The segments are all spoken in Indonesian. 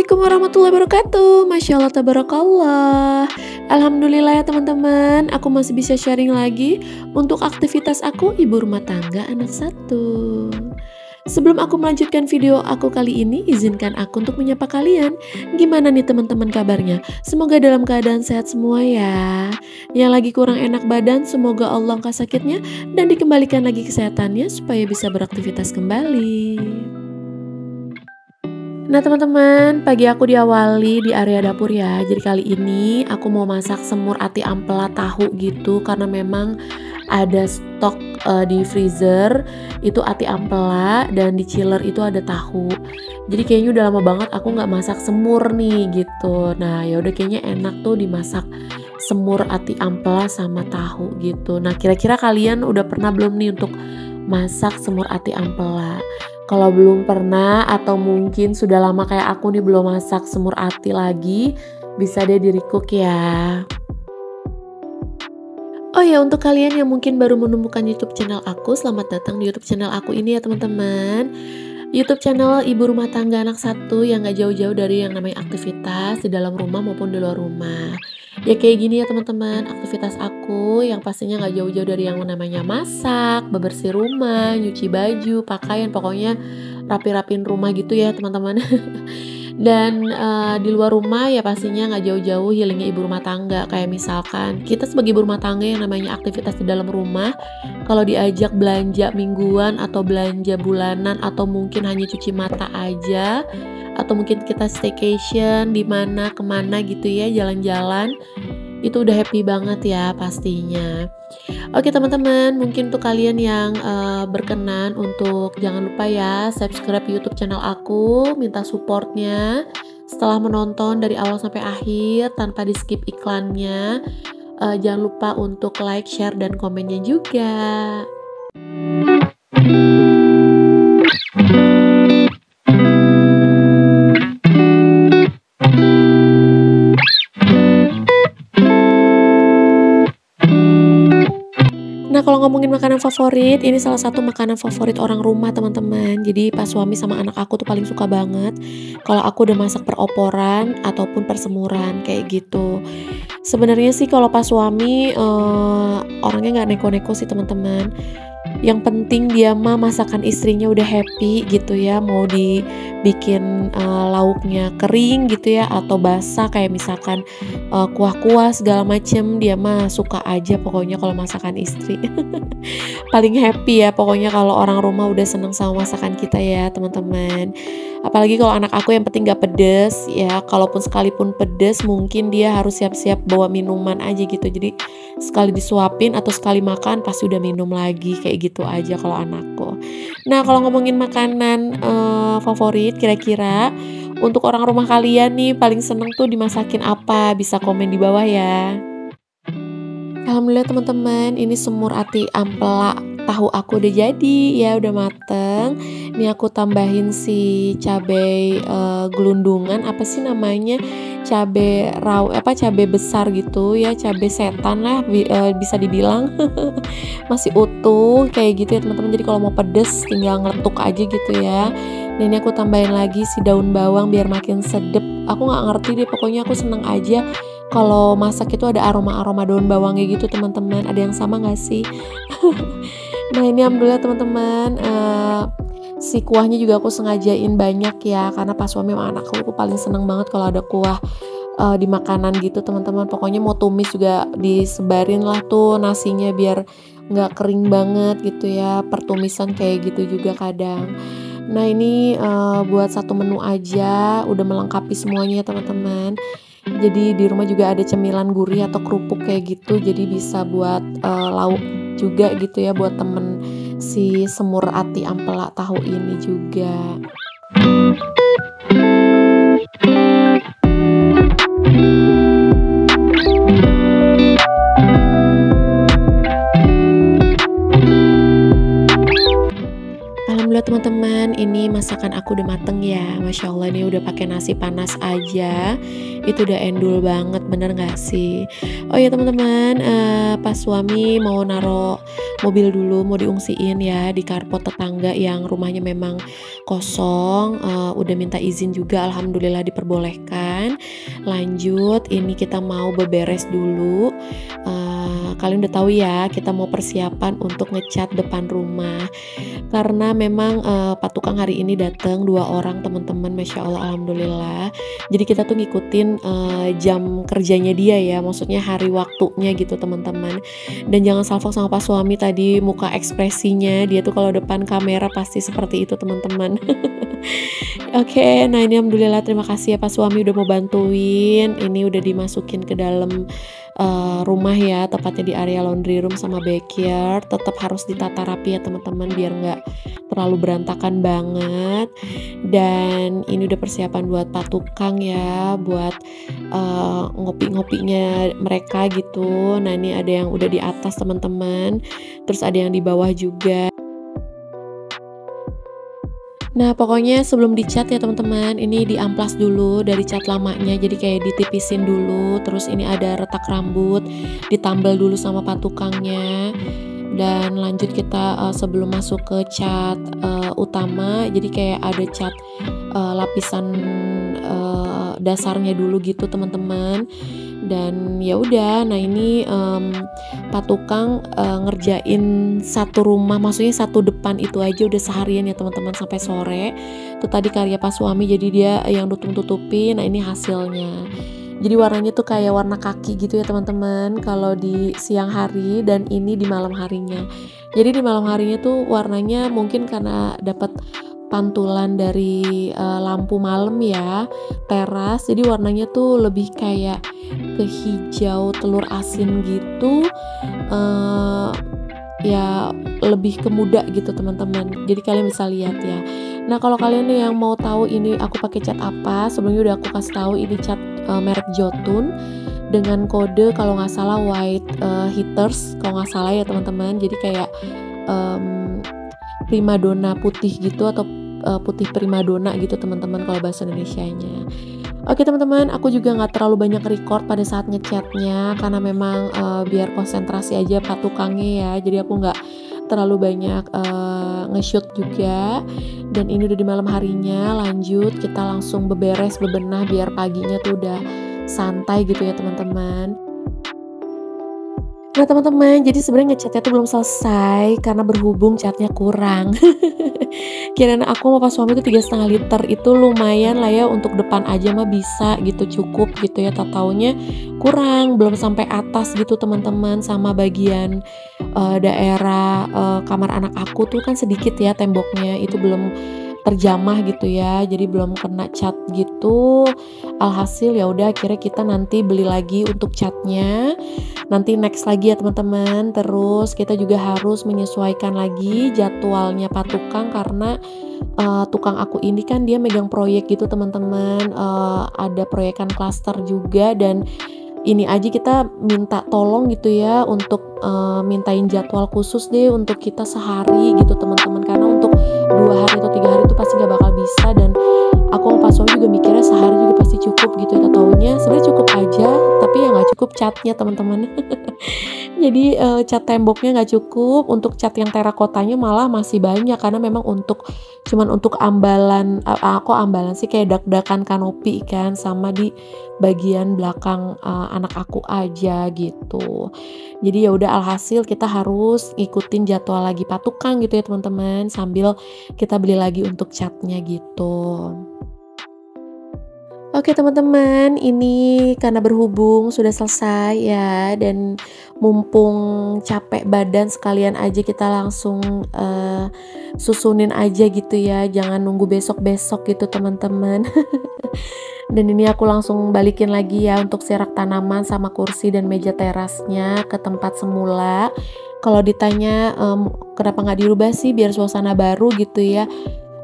Assalamualaikum warahmatullahi wabarakatuh. Masya Allah, tabarakallah. Alhamdulillah ya teman-teman, aku masih bisa sharing lagi untuk aktivitas aku ibu rumah tangga anak satu. Sebelum aku melanjutkan video aku kali ini, izinkan aku untuk menyapa kalian. Gimana nih teman-teman kabarnya? Semoga dalam keadaan sehat semua ya. Yang lagi kurang enak badan, semoga Allah angkat sakitnya dan dikembalikan lagi kesehatannya supaya bisa beraktivitas kembali. Nah teman-teman, pagi aku diawali di area dapur ya. Jadi kali ini aku mau masak semur ati ampela tahu gitu, karena memang ada stok di freezer itu ati ampela, dan di chiller itu ada tahu. Jadi kayaknya udah lama banget aku nggak masak semur nih gitu. Nah ya udah, kayaknya enak tuh dimasak semur ati ampela sama tahu gitu. Nah kira-kira kalian udah pernah belum nih untuk masak semur ati ampela? Kalau belum pernah atau mungkin sudah lama kayak aku nih belum masak semur ati lagi, bisa deh di recook ya. Oh ya, untuk kalian yang mungkin baru menemukan YouTube channel aku, selamat datang di YouTube channel aku ini ya teman-teman. YouTube channel ibu rumah tangga anak satu yang gak jauh-jauh dari yang namanya aktivitas di dalam rumah maupun di luar rumah. Ya kayak gini ya teman-teman, aktivitas aku yang pastinya gak jauh-jauh dari yang namanya masak, bebersih rumah, nyuci baju, pakaian, pokoknya rapi-rapin rumah gitu ya teman-teman. Dan di luar rumah ya pastinya nggak jauh-jauh healingnya ibu rumah tangga. Kayak misalkan kita sebagai ibu rumah tangga yang namanya aktivitas di dalam rumah, kalau diajak belanja mingguan atau belanja bulanan atau mungkin hanya cuci mata aja, atau mungkin kita staycation di mana kemana gitu ya, jalan-jalan, itu udah happy banget ya pastinya. Oke teman-teman, mungkin untuk kalian yang berkenan untuk jangan lupa ya subscribe YouTube channel aku, minta supportnya setelah menonton dari awal sampai akhir tanpa di skip iklannya. Jangan lupa untuk like, share, dan komennya juga. Nah kalau ngomongin makanan favorit, ini salah satu makanan favorit orang rumah teman-teman. Jadi pas suami sama anak aku tuh paling suka banget kalau aku udah masak peroporan ataupun persemuran kayak gitu. Sebenarnya sih kalau pas suami orangnya nggak neko-neko sih teman-teman. Yang penting dia mah masakan istrinya udah happy gitu ya, mau dibikin lauknya kering gitu ya atau basah kayak misalkan kuah-kuah segala macem, dia mah suka aja pokoknya kalau masakan istri. Paling happy ya pokoknya kalau orang rumah udah seneng sama masakan kita ya teman-teman. Apalagi kalau anak aku yang penting gak pedes ya, kalaupun sekalipun pedes mungkin dia harus siap-siap bawa minuman aja gitu. Jadi sekali disuapin atau sekali makan pasti udah minum lagi, kayak gitu aja kalau anakku. Nah kalau ngomongin makanan favorit, kira-kira untuk orang rumah kalian nih paling seneng tuh dimasakin apa? Bisa komen di bawah ya. Alhamdulillah teman-teman, ini semur ati ampela tahu aku udah jadi ya, udah mateng. Ini aku tambahin si cabai gelundungan, apa sih namanya, cabai cabai besar gitu ya, cabai setan lah bisa dibilang. Masih utuh kayak gitu ya teman-teman. Jadi kalau mau pedes tinggal ngeletuk aja gitu ya. Dan ini aku tambahin lagi si daun bawang biar makin sedep. Aku nggak ngerti deh, pokoknya aku seneng aja kalau masak itu ada aroma-aroma daun bawangnya gitu teman-teman. Ada yang sama nggak sih? Nah ini alhamdulillah teman-teman, si kuahnya juga aku sengajain banyak ya, karena pas suami sama anakku aku paling seneng banget kalau ada kuah di makanan gitu teman-teman. Pokoknya mau tumis juga disebarin lah tuh nasinya biar nggak kering banget gitu ya, pertumisan kayak gitu juga kadang. Nah ini buat satu menu aja udah melengkapi semuanya ya teman-teman. Jadi di rumah juga ada cemilan gurih atau kerupuk kayak gitu, jadi bisa buat lauk juga gitu ya buat temen si semur ati ampela tahu ini juga. Alhamdulillah teman-teman, ini masakan aku udah mateng ya. Masya Allah, ini udah pakai nasi panas aja. Itu udah endul banget, bener gak sih? Oh ya teman-teman, pas suami mau naro mobil dulu, mau diungsiin ya di carport tetangga yang rumahnya memang kosong. Udah minta izin juga, alhamdulillah diperbolehkan. Lanjut, ini kita mau beberes dulu. Kalian udah tahu ya, kita mau persiapan untuk ngecat depan rumah. Karena memang Pak Tukang hari ini datang 2 orang teman-teman, Masya Allah, alhamdulillah. Jadi kita tuh ngikutin jam kerjanya dia ya, maksudnya hari waktunya gitu teman-teman. Dan jangan salfok sama Pak suami tadi, muka ekspresinya dia tuh kalau depan kamera pasti seperti itu teman-teman. Oke, nah ini alhamdulillah, terima kasih ya Pak suami udah mau bantuin. Ini udah dimasukin ke dalam rumah ya, tepatnya di area laundry room sama backyard. Tetap harus ditata rapi ya teman-teman, biar nggak terlalu berantakan banget. Dan ini udah persiapan buat Pak Tukang ya, buat ngopi-ngopinya mereka gitu. Nah ini ada yang udah di atas teman-teman, terus ada yang di bawah juga. Nah pokoknya sebelum dicat ya teman-teman, ini diamplas dulu dari cat lamanya, jadi kayak ditipisin dulu. Terus ini ada retak rambut, ditambal dulu sama Pak Tukangnya. Dan lanjut kita sebelum masuk ke cat utama, jadi kayak ada cat lapisan dasarnya dulu gitu teman-teman. Dan ya udah, nah ini Pak Tukang ngerjain satu rumah, maksudnya satu depan itu aja udah seharian ya teman-teman, sampai sore. Itu tadi karya Pak suami, jadi dia yang tutup-tutupin. Nah ini hasilnya. Jadi warnanya tuh kayak warna kaki gitu ya teman-teman kalau di siang hari, dan ini di malam harinya. Jadi di malam harinya tuh warnanya mungkin karena dapat pantulan dari lampu malam ya, teras, jadi warnanya tuh lebih kayak ke hijau telur asin gitu, ya lebih ke muda gitu teman-teman. Jadi kalian bisa lihat ya. Nah kalau kalian nih yang mau tahu ini aku pakai cat apa, sebelumnya udah aku kasih tahu, ini cat merek Jotun dengan kode kalau nggak salah white hitters kalau nggak salah ya teman-teman. Jadi kayak primadona putih gitu, atau putih primadona gitu teman-teman kalau bahasa Indonesianya. Oke teman-teman, aku juga nggak terlalu banyak record pada saat ngecatnya karena memang biar konsentrasi aja Pak Tukangnya ya. Jadi aku nggak terlalu banyak nge-shoot juga. Dan ini udah di malam harinya. Lanjut kita langsung beberes, bebenah biar paginya tuh udah santai gitu ya teman-teman. Nah teman-teman, jadi sebenarnya ngecatnya tuh belum selesai karena berhubung catnya kurang. Kirain aku sama Pak suami tuh 3,5 liter, itu lumayan lah ya untuk depan aja mah bisa gitu, cukup gitu ya. Tak taunya kurang, belum sampai atas gitu teman-teman, sama bagian daerah kamar anak aku tuh kan sedikit ya temboknya, itu belum terjamah gitu ya, jadi belum kena cat gitu. Alhasil ya udah akhirnya kita nanti beli lagi untuk catnya, nanti next lagi ya teman-teman. Terus kita juga harus menyesuaikan lagi jadwalnya Pak Tukang karena tukang aku ini kan dia megang proyek gitu teman-teman, ada proyekan klaster juga. Dan ini aja kita minta tolong gitu ya untuk mintain jadwal khusus deh untuk kita sehari gitu teman-teman, karena untuk 2 hari atau 3 hari itu pasti gak bakal bisa. Dan aku sama Pak suami juga mikirnya sehari juga pasti cukup gitu ya. Taunya sebenarnya cukup aja, tapi ya nggak cukup catnya teman-teman. Jadi cat temboknya nggak cukup, untuk cat yang terakotanya malah masih banyak karena memang cuman untuk ambalan, aku ambalan sih kayak dak-dakan kanopi kan, sama di bagian belakang anak aku aja gitu. Jadi ya udah, alhasil kita harus ngikutin jadwal lagi Pak Tukang gitu ya teman-teman, sambil kita beli lagi untuk catnya gitu. Oke teman-teman, ini karena berhubung sudah selesai ya, dan mumpung capek badan sekalian aja kita langsung susunin aja gitu ya, jangan nunggu besok-besok gitu teman-teman. Dan ini aku langsung balikin lagi ya untuk serak tanaman sama kursi dan meja terasnya ke tempat semula. Kalau ditanya kenapa nggak dirubah sih biar suasana baru gitu ya,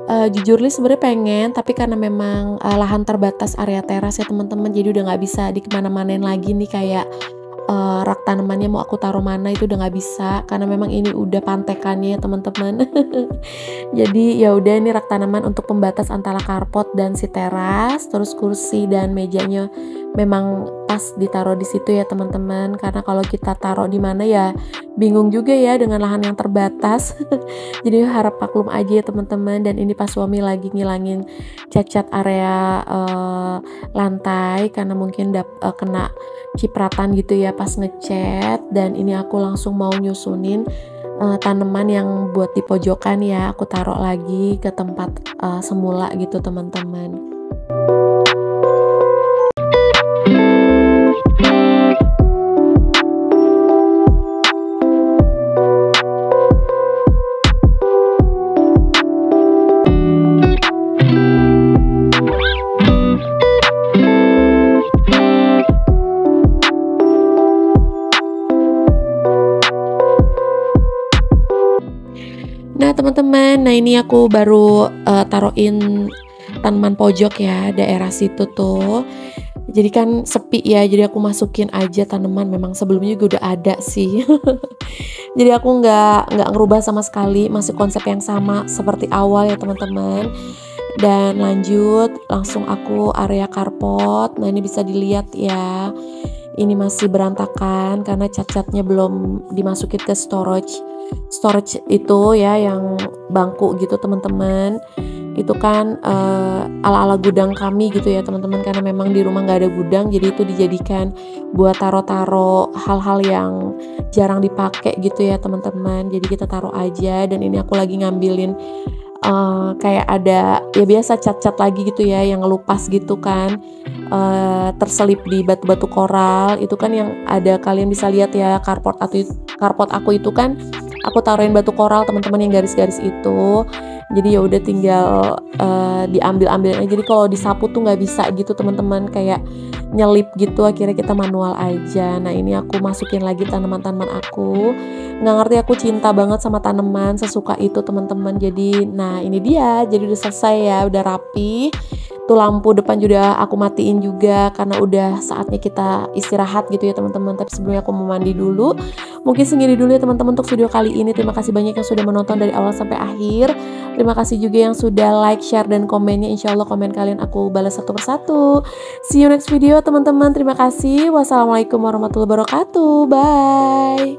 jujur li sebenarnya pengen, tapi karena memang lahan terbatas area teras ya teman-teman, jadi udah nggak bisa dikemana-manain lagi nih kayak rak tanamannya mau aku taruh mana itu udah nggak bisa, karena memang ini udah pantekannya ya teman-teman. Jadi ya udah, ini rak tanaman untuk pembatas antara carport dan si teras, terus kursi dan mejanya memang pas ditaruh di situ ya teman-teman, karena kalau kita taruh di mana ya bingung juga ya dengan lahan yang terbatas. Jadi harap maklum aja ya teman-teman. Dan ini pas suami lagi ngilangin cat-cat area lantai karena mungkin kena cipratan gitu ya pas ngecat. Dan ini aku langsung mau nyusunin tanaman yang buat di pojokan ya, aku taruh lagi ke tempat semula gitu teman-teman. Nah teman-teman, nah ini aku baru taruhin tanaman pojok ya, daerah situ tuh. Jadi kan sepi ya, jadi aku masukin aja tanaman, memang sebelumnya juga udah ada sih. Jadi aku nggak ngerubah sama sekali, masih konsep yang sama seperti awal ya teman-teman. Dan lanjut langsung aku area carport. Nah ini bisa dilihat ya, ini masih berantakan karena cat-catnya belum dimasukin ke storage itu ya, yang bangku gitu teman-teman. Itu kan ala-ala gudang kami gitu ya teman-teman, karena memang di rumah nggak ada gudang, jadi itu dijadikan buat taro-taro hal-hal yang jarang dipakai gitu ya teman-teman. Jadi kita taruh aja. Dan ini aku lagi ngambilin kayak ada ya biasa cat-cat lagi gitu ya, yang ngelupas gitu kan, terselip di batu-batu koral itu kan, yang ada kalian bisa lihat ya carport aku itu kan aku taruhin batu koral teman-teman, yang garis-garis itu. Jadi ya udah tinggal diambil-ambil aja. Jadi kalau disapu tuh nggak bisa gitu teman-teman, kayak nyelip gitu, akhirnya kita manual aja. Nah ini aku masukin lagi tanaman-tanaman aku. Nggak ngerti, aku cinta banget sama tanaman, sesuka itu teman-teman. Jadi nah ini dia, jadi udah selesai ya, udah rapi. Tuh lampu depan juga aku matiin juga karena udah saatnya kita istirahat gitu ya teman-teman. Tapi sebelumnya aku mau mandi dulu. Mungkin segini dulu ya teman-teman untuk video kali ini. Terima kasih banyak yang sudah menonton dari awal sampai akhir. Terima kasih juga yang sudah like, share, dan komennya. Insya Allah komen kalian aku balas satu persatu. See you next video teman-teman. Terima kasih. Wassalamualaikum warahmatullahi wabarakatuh. Bye.